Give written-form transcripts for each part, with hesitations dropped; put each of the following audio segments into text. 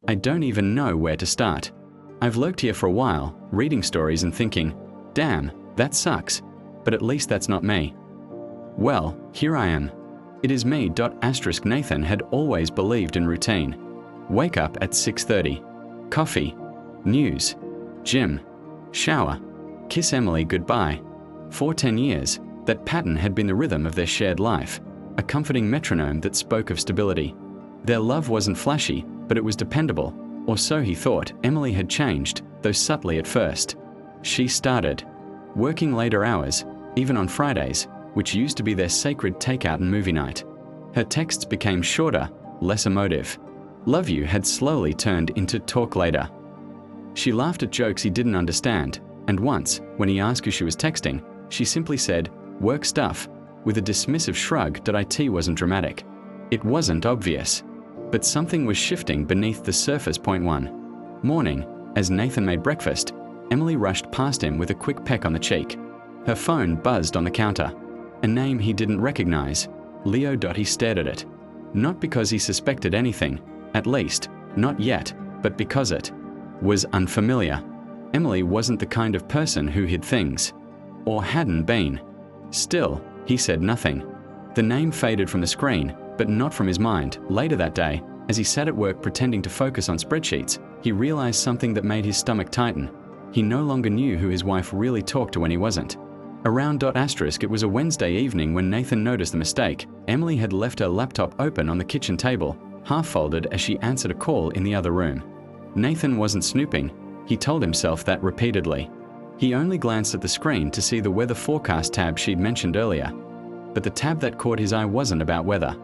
I don't even know where to start. I've lurked here for a while, reading stories and thinking, damn, that sucks, but at least that's not me. Well, here I am. It is me. Nathan had always believed in routine. Wake up at 6:30. Coffee. News. Gym. Shower. Kiss Emily goodbye. For 10 years, that pattern had been the rhythm of their shared life, a comforting metronome that spoke of stability. Their love wasn't flashy, but it was dependable, or so he thought. Emily had changed, though subtly at first. She started working later hours, even on Fridays, which used to be their sacred takeout and movie night. Her texts became shorter, less emotive. Love you had slowly turned into talk later. She laughed at jokes he didn't understand, and once, when he asked who she was texting, she simply said, work stuff, with a dismissive shrug. It wasn't dramatic. It wasn't obvious. But something was shifting beneath the surface. One morning, as Nathan made breakfast, Emily rushed past him with a quick peck on the cheek. Her phone buzzed on the counter. A name he didn't recognize. Leo. He stared at it. Not because he suspected anything, at least, not yet, but because it was unfamiliar. Emily wasn't the kind of person who hid things. Or hadn't been. Still, he said nothing. The name faded from the screen, but not from his mind. Later that day, as he sat at work pretending to focus on spreadsheets, he realized something that made his stomach tighten. He no longer knew who his wife really talked to when he wasn't. Around it was a Wednesday evening when Nathan noticed the mistake. Emily had left her laptop open on the kitchen table, half-folded as she answered a call in the other room. Nathan wasn't snooping. He told himself that repeatedly. He only glanced at the screen to see the weather forecast tab she'd mentioned earlier. But the tab that caught his eye wasn't about weather.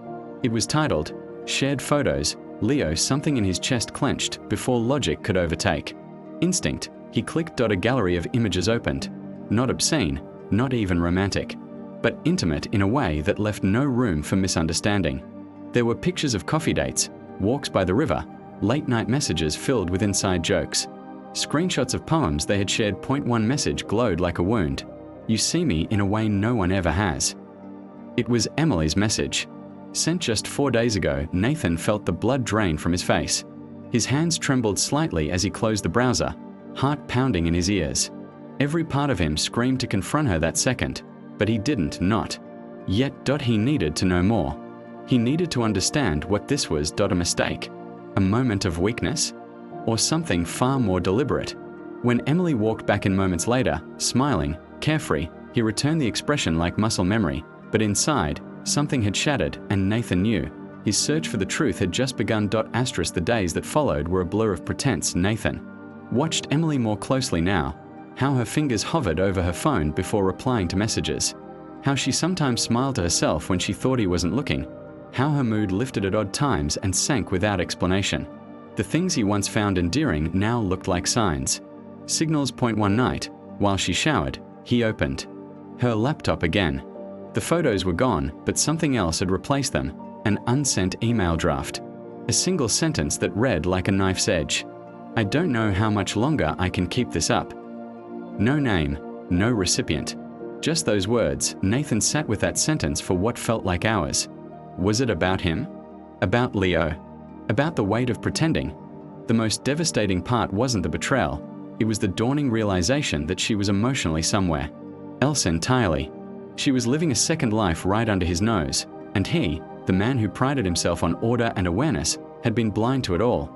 It was titled, Shared Photos. Leo. Something in his chest clenched before logic could overtake. Instinct. He clicked. A gallery of images opened. Not obscene, not even romantic, but intimate in a way that left no room for misunderstanding. There were pictures of coffee dates, walks by the river, late-night messages filled with inside jokes, screenshots of poems they had shared. One message glowed like a wound. You see me in a way no one ever has. It was Emily's message. Sent just 4 days ago. Nathan felt the blood drain from his face. His hands trembled slightly as he closed the browser, heart pounding in his ears. Every part of him screamed to confront her that second, but he didn't. Not yet. He needed to know more. He needed to understand what this was. A mistake? A moment of weakness? Or something far more deliberate? When Emily walked back in moments later, smiling, carefree, he returned the expression like muscle memory, but inside, something had shattered, and Nathan knew. His search for the truth had just begun. The days that followed were a blur of pretense. Nathan watched Emily more closely now. How her fingers hovered over her phone before replying to messages. How she sometimes smiled to herself when she thought he wasn't looking. How her mood lifted at odd times and sank without explanation. The things he once found endearing now looked like signs. Signals. One night, while she showered, he opened her laptop again. The photos were gone, but something else had replaced them. An unsent email draft. A single sentence that read like a knife's edge. I don't know how much longer I can keep this up. No name, no recipient. Just those words. Nathan sat with that sentence for what felt like hours. Was it about him? About Leo? About the weight of pretending? The most devastating part wasn't the betrayal. It was the dawning realization that she was emotionally somewhere else entirely. She was living a second life right under his nose, and he, the man who prided himself on order and awareness, had been blind to it all.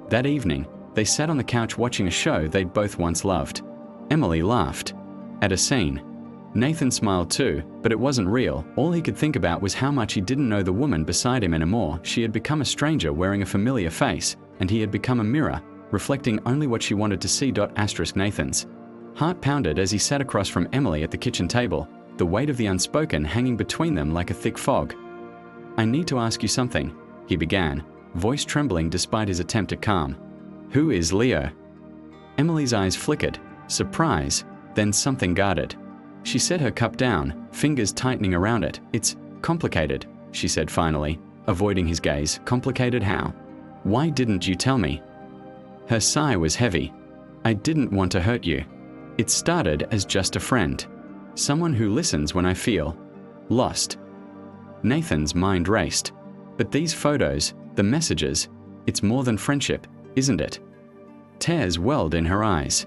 That evening, they sat on the couch watching a show they'd both once loved. Emily laughed at a scene. Nathan smiled too, but it wasn't real. All he could think about was how much he didn't know the woman beside him anymore. She had become a stranger wearing a familiar face, and he had become a mirror, reflecting only what she wanted to see. Nathan's heart pounded as he sat across from Emily at the kitchen table, the weight of the unspoken hanging between them like a thick fog. I need to ask you something, he began, voice trembling despite his attempt at calm. Who is Leo? Emily's eyes flickered, surprise, then something guarded. She set her cup down, fingers tightening around it. It's complicated, she said finally, avoiding his gaze. Complicated how? Why didn't you tell me? Her sigh was heavy. I didn't want to hurt you. It started as just a friend. Someone who listens when I feel lost. Nathan's mind raced. But these photos, the messages, it's more than friendship. isn't it? Tears welled in her eyes.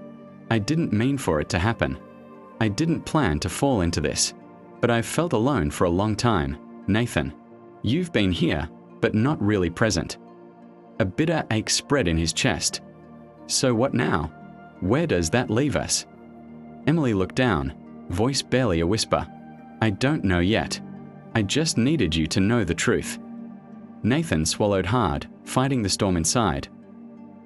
I didn't mean for it to happen. I didn't plan to fall into this. But I've felt alone for a long time, Nathan. You've been here, but not really present. A bitter ache spread in his chest. So what now? Where does that leave us? Emily looked down, voice barely a whisper. I don't know yet. I just needed you to know the truth. Nathan swallowed hard, fighting the storm inside.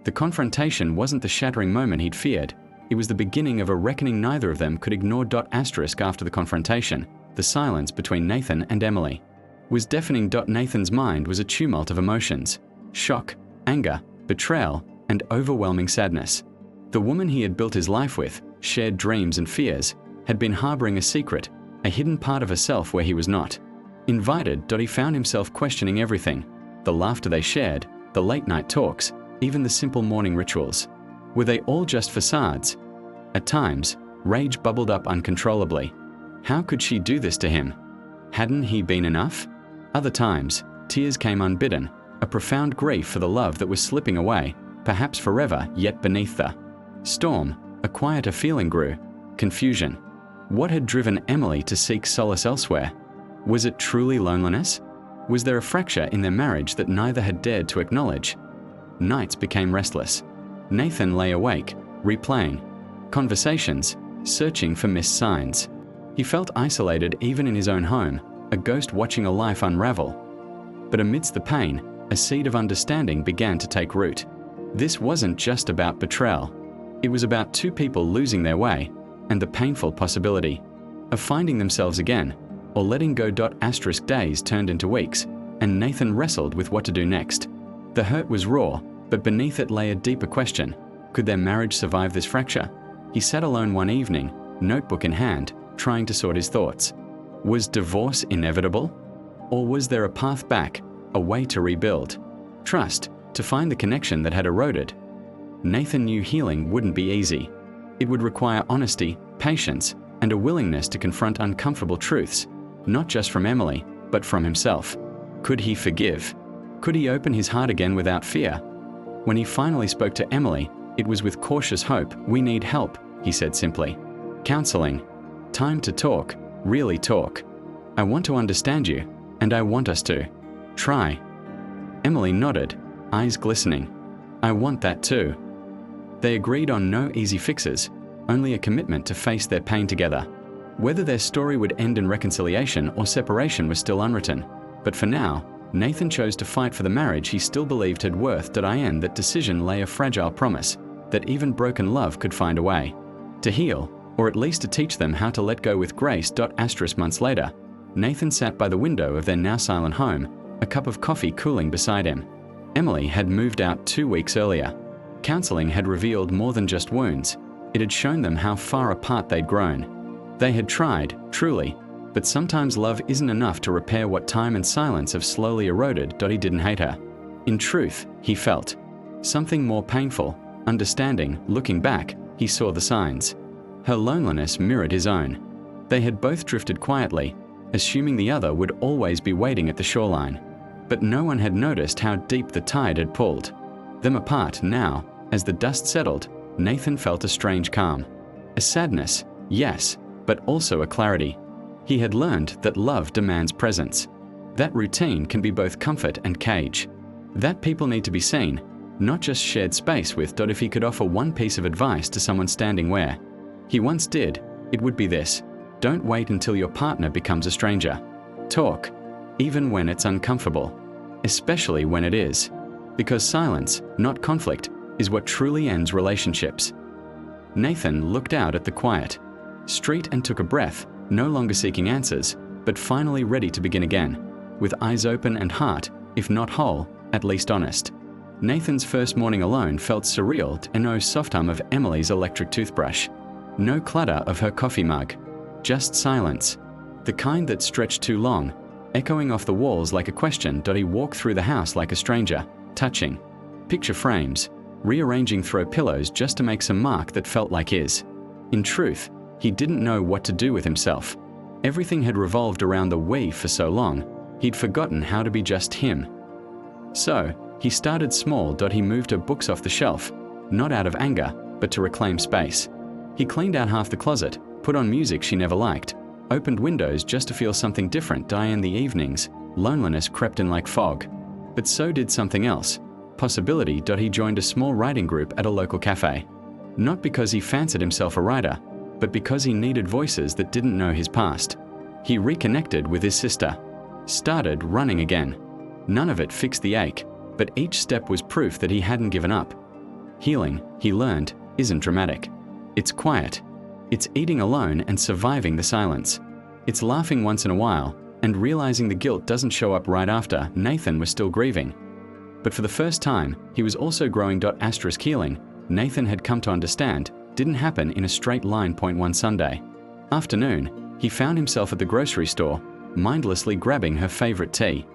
The confrontation wasn't the shattering moment he'd feared. It was the beginning of a reckoning neither of them could ignore. After the confrontation, the silence between Nathan and Emily was deafening. Nathan's mind was a tumult of emotions: shock, anger, betrayal, and overwhelming sadness. The woman he had built his life with, shared dreams and fears, had been harboring a secret, a hidden part of herself where he was not invited. He found himself questioning everything: the laughter they shared, the late-night talks, even the simple morning rituals. Were they all just facades? At times, rage bubbled up uncontrollably. How could she do this to him? Hadn't he been enough? Other times, tears came unbidden, a profound grief for the love that was slipping away, perhaps forever, yet beneath the storm, a quieter feeling grew: confusion. What had driven Emily to seek solace elsewhere? Was it truly loneliness? Was there a fracture in their marriage that neither had dared to acknowledge? Nights became restless. Nathan lay awake, replaying conversations, searching for missed signs. He felt isolated even in his own home, a ghost watching a life unravel. But amidst the pain, a seed of understanding began to take root. This wasn't just about betrayal. It was about two people losing their way, and the painful possibility of finding themselves again, or letting go. Days turned into weeks, and Nathan wrestled with what to do next. The hurt was raw, but beneath it lay a deeper question: could their marriage survive this fracture? He sat alone one evening, notebook in hand, trying to sort his thoughts. Was divorce inevitable? Or was there a path back, a way to rebuild trust, to find the connection that had eroded? Nathan knew healing wouldn't be easy. It would require honesty, patience, and a willingness to confront uncomfortable truths, not just from Emily, but from himself. Could he forgive? Could he open his heart again without fear? When he finally spoke to Emily, it was with cautious hope. We need help, he said simply. Counseling. Time to talk, really talk. I want to understand you, and I want us to try. Emily nodded, eyes glistening. I want that too. They agreed on no easy fixes, only a commitment to face their pain together. Whether their story would end in reconciliation or separation was still unwritten, but for now, Nathan chose to fight for the marriage he still believed had worth. In that decision lay a fragile promise that even broken love could find a way to heal, or at least to teach them how to let go with grace. Months later, Nathan sat by the window of their now silent home, a cup of coffee cooling beside him. Emily had moved out 2 weeks earlier. Counseling had revealed more than just wounds. It had shown them how far apart they'd grown. They had tried, truly, but sometimes love isn't enough to repair what time and silence have slowly eroded. He didn't hate her. In truth, he felt something more painful. Understanding, looking back, he saw the signs. Her loneliness mirrored his own. They had both drifted quietly, assuming the other would always be waiting at the shoreline. But no one had noticed how deep the tide had pulled them apart. Now, as the dust settled, Nathan felt a strange calm. A sadness, yes, but also a clarity. He had learned that love demands presence. That routine can be both comfort and cage. That people need to be seen, not just shared space with. If he could offer one piece of advice to someone standing where he once did, it would be this: don't wait until your partner becomes a stranger. Talk, even when it's uncomfortable, especially when it is. Because silence, not conflict, is what truly ends relationships. Nathan looked out at the quiet street and took a breath, no longer seeking answers, but finally ready to begin again, with eyes open and heart, if not whole, at least honest. Nathan's first morning alone felt surreal. No soft hum of Emily's electric toothbrush. No clatter of her coffee mug. Just silence. The kind that stretched too long, echoing off the walls like a question. He walked through the house like a stranger, touching picture frames, rearranging throw pillows just to make some mark that felt like his. In truth, he didn't know what to do with himself. Everything had revolved around the we for so long, he'd forgotten how to be just him. So, He started small. He moved her books off the shelf, not out of anger, but to reclaim space. He cleaned out half the closet, put on music she never liked, opened windows just to feel something different. In the evenings, loneliness crept in like fog. But so did something else. Possibility. He joined a small writing group at a local cafe. Not because he fancied himself a writer, but because he needed voices that didn't know his past. He reconnected with his sister. Started running again. None of it fixed the ache, but each step was proof that he hadn't given up. Healing, he learned, isn't dramatic. It's quiet. It's eating alone and surviving the silence. It's laughing once in a while and realizing the guilt doesn't show up right after. Nathan was still grieving. But for the first time, he was also growing. Healing, Nathan had come to understand, didn't happen in a straight line. One Sunday afternoon, he found himself at the grocery store, mindlessly grabbing her favorite tea.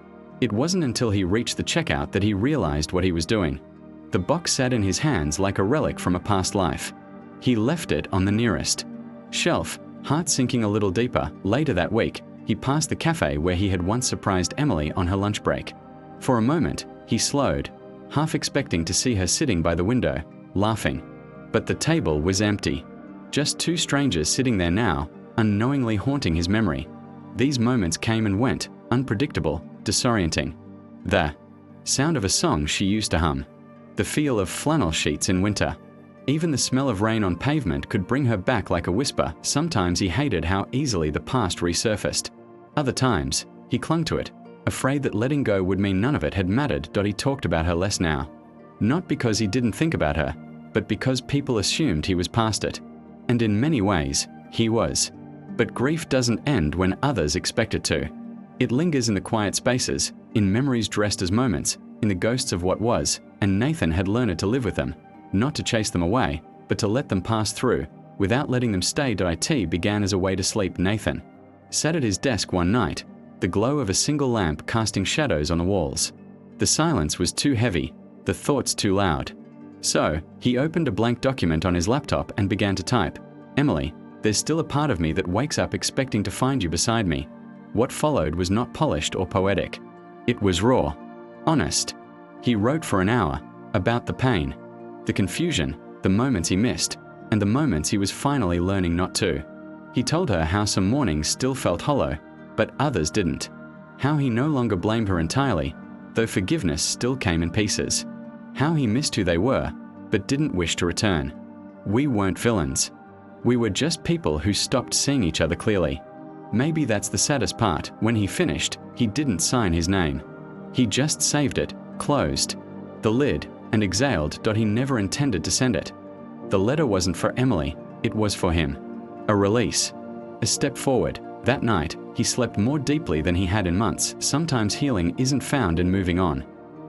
It wasn't until he reached the checkout that he realized what he was doing. The box sat in his hands like a relic from a past life. He left it on the nearest shelf, heart sinking a little deeper. Later that week, he passed the cafe where he had once surprised Emily on her lunch break. For a moment, he slowed, half expecting to see her sitting by the window, laughing. But the table was empty. Just two strangers sitting there now, unknowingly haunting his memory. These moments came and went, unpredictable, disorienting. The sound of a song she used to hum. The feel of flannel sheets in winter. Even the smell of rain on pavement could bring her back like a whisper. Sometimes he hated how easily the past resurfaced. Other times, he clung to it, afraid that letting go would mean none of it had mattered. He talked about her less now. Not because he didn't think about her, but because people assumed he was past it. And in many ways, he was. But grief doesn't end when others expect it to. It lingers in the quiet spaces, in memories dressed as moments, in the ghosts of what was, and Nathan had learned to live with them, not to chase them away, but to let them pass through, without letting them stay. It began as a way to sleep. Nathan sat at his desk one night, the glow of a single lamp casting shadows on the walls. The silence was too heavy, the thoughts too loud. So, he opened a blank document on his laptop and began to type, "Emily, there's still a part of me that wakes up expecting to find you beside me." What followed was not polished or poetic. It was raw, honest. He wrote for an hour, about the pain, the confusion, the moments he missed, and the moments he was finally learning not to. He told her how some mornings still felt hollow, but others didn't. How he no longer blamed her entirely, though forgiveness still came in pieces. How he missed who they were, but didn't wish to return. We weren't villains. We were just people who stopped seeing each other clearly. Maybe that's the saddest part. When he finished, he didn't sign his name. He just saved it, closed the lid, and exhaled. He never intended to send it. The letter wasn't for Emily, it was for him. A release. A step forward. That night, he slept more deeply than he had in months. Sometimes healing isn't found in moving on.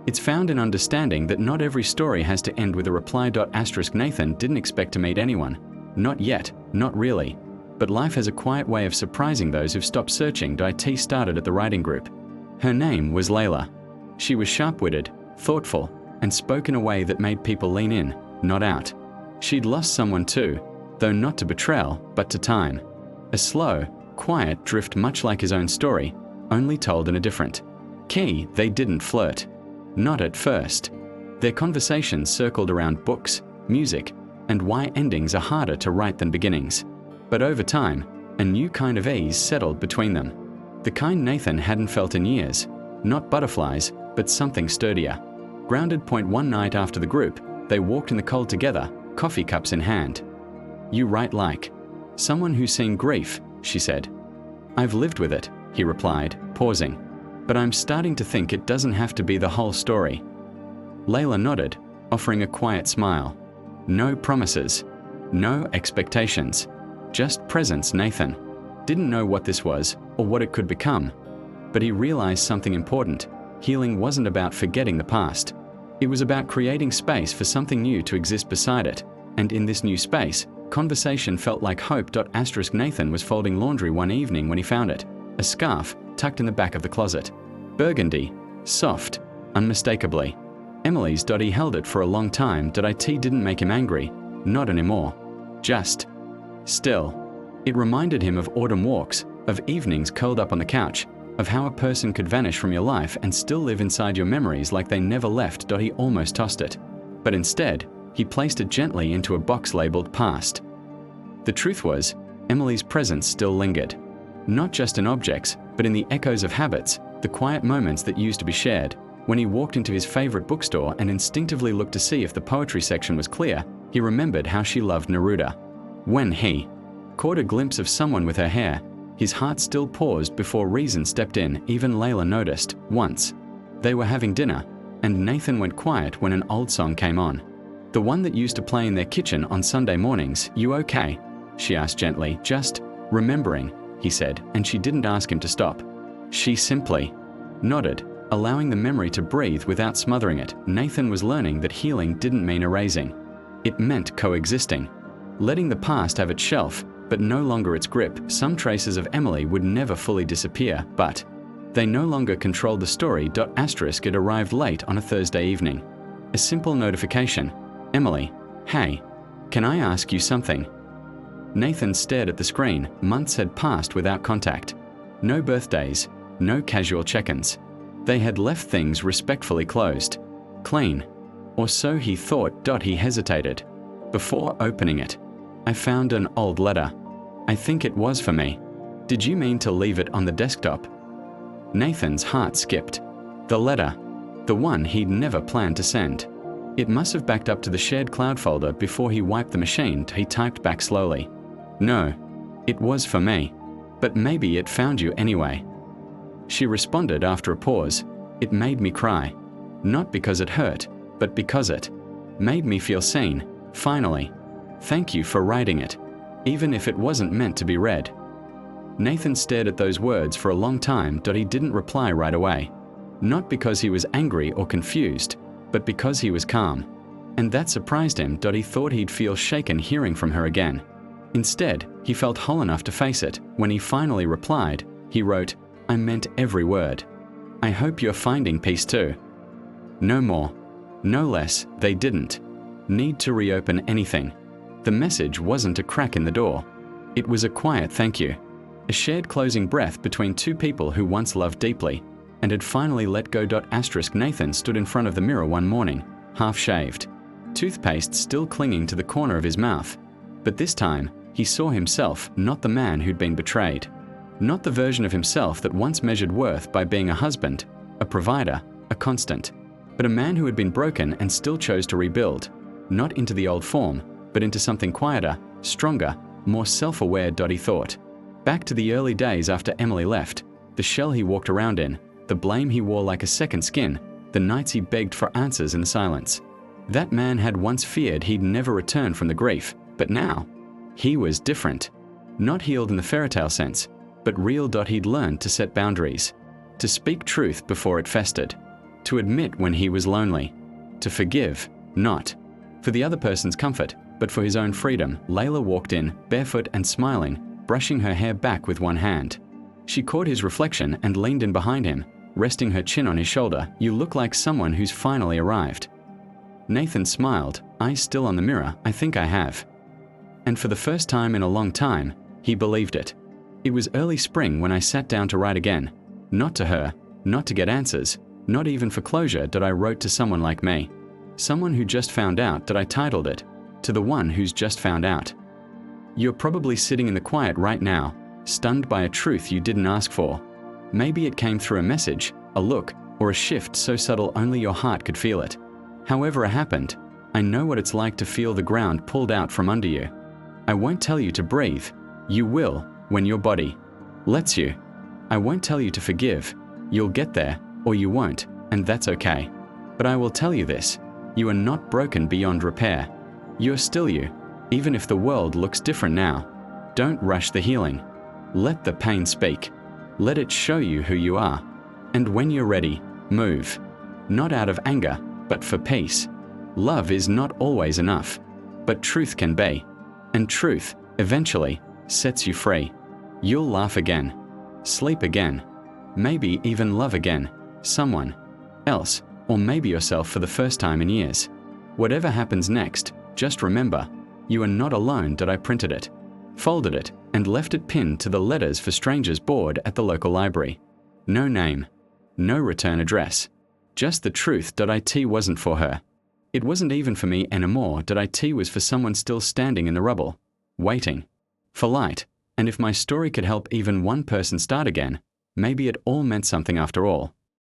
It's found in understanding that not every story has to end with a reply. Nathan didn't expect to meet anyone. Not yet, not really. But life has a quiet way of surprising those who've stopped searching. T started at the writing group. Her name was Layla. She was sharp-witted, thoughtful, and spoke in a way that made people lean in, not out. She'd lost someone too, though not to betrayal, but to time. A slow, quiet drift much like his own story, only told in a different key. They didn't flirt. Not at first. Their conversations circled around books, music, and why endings are harder to write than beginnings. But over time, a new kind of ease settled between them. The kind Nathan hadn't felt in years. Not butterflies, but something sturdier. Grounded. One night after the group, they walked in the cold together, coffee cups in hand. "You write like someone who's seen grief," she said. "I've lived with it," he replied, pausing. "But I'm starting to think it doesn't have to be the whole story." Layla nodded, offering a quiet smile. No promises. No expectations. Just presence. Nathan didn't know what this was or what it could become. But he realized something important. Healing wasn't about forgetting the past. It was about creating space for something new to exist beside it. And in this new space, conversation felt like hope. Nathan was folding laundry one evening when he found it. A scarf tucked in the back of the closet. Burgundy. Soft. Unmistakably. Emily's. He held it for a long time. It didn't make him angry. Not anymore. Just still. It reminded him of autumn walks, of evenings curled up on the couch, of how a person could vanish from your life and still live inside your memories like they never left. He almost tossed it. But instead, he placed it gently into a box labeled past. The truth was, Emily's presence still lingered. Not just in objects, but in the echoes of habits, the quiet moments that used to be shared. When he walked into his favorite bookstore and instinctively looked to see if the poetry section was clear, he remembered how she loved Neruda. When he caught a glimpse of someone with her hair, his heart still paused before reason stepped in. Even Layla noticed. Once, they were having dinner, and Nathan went quiet when an old song came on. The one that used to play in their kitchen on Sunday mornings. "You okay?" she asked gently. "Just remembering," he said, and she didn't ask him to stop. She simply nodded, allowing the memory to breathe without smothering it. Nathan was learning that healing didn't mean erasing. It meant coexisting. Letting the past have its shelf, but no longer its grip. Some traces of Emily would never fully disappear, but they no longer controlled the story. It arrived late on a Thursday evening. A simple notification. "Emily, hey, can I ask you something?" Nathan stared at the screen. Months had passed without contact. No birthdays, no casual check-ins. They had left things respectfully closed. Clean. Or so he thought. He hesitated before opening it. "I found an old letter. I think it was for me. Did you mean to leave it on the desktop?" Nathan's heart skipped. The letter. The one he'd never planned to send. It must have backed up to the shared cloud folder before he wiped the machine. He typed back slowly. "No, it was for me. But maybe it found you anyway." She responded after a pause. "It made me cry. Not because it hurt, but because it made me feel seen. Finally. Thank you for writing it, even if it wasn't meant to be read." Nathan stared at those words for a long time. He didn't reply right away. Not because he was angry or confused, but because he was calm. And that surprised him. He thought he'd feel shaken hearing from her again. Instead, he felt whole enough to face it. When he finally replied, he wrote, "I meant every word. I hope you're finding peace too." No more, no less. They didn't need to reopen anything. The message wasn't a crack in the door. It was a quiet thank you. A shared closing breath between two people who once loved deeply and had finally let go. Nathan stood in front of the mirror one morning, half-shaved, toothpaste still clinging to the corner of his mouth. But this time, he saw himself, not the man who'd been betrayed. Not the version of himself that once measured worth by being a husband, a provider, a constant, but a man who had been broken and still chose to rebuild, not into the old form, but into something quieter, stronger, more self-aware. He thought back to the early days after Emily left, the shell he walked around in, the blame he wore like a second skin, the nights he begged for answers in silence. That man had once feared he'd never return from the grief, but now, he was different. Not healed in the fairytale sense, but real. He'd learned to set boundaries, to speak truth before it festered, to admit when he was lonely, to forgive, not for the other person's comfort, but for his own freedom. Layla walked in, barefoot and smiling, brushing her hair back with one hand. She caught his reflection and leaned in behind him, resting her chin on his shoulder. "You look like someone who's finally arrived." Nathan smiled, eyes still on the mirror. "I think I have." And for the first time in a long time, he believed it. It was early spring when I sat down to write again. Not to her, not to get answers, not even for closure. I wrote to someone like me. Someone who just found out. I titled it, "To the One Who's Just Found Out." You're probably sitting in the quiet right now, stunned by a truth you didn't ask for. Maybe it came through a message, a look, or a shift so subtle only your heart could feel it. However it happened, I know what it's like to feel the ground pulled out from under you. I won't tell you to breathe. You will, when your body lets you. I won't tell you to forgive. You'll get there, or you won't, and that's okay. But I will tell you this. You are not broken beyond repair. You're still you, even if the world looks different now. Don't rush the healing. Let the pain speak. Let it show you who you are. And when you're ready, move. Not out of anger, but for peace. Love is not always enough, but truth can be. And truth, eventually, sets you free. You'll laugh again, sleep again, maybe even love again, someone else, or maybe yourself for the first time in years. Whatever happens next, just remember, you are not alone. I printed it, folded it, and left it pinned to the Letters for Strangers board at the local library. No name. No return address. Just the truth. .it wasn't for her. It wasn't even for me anymore. .it was for someone still standing in the rubble, waiting for light. And if my story could help even one person start again, maybe it all meant something after all.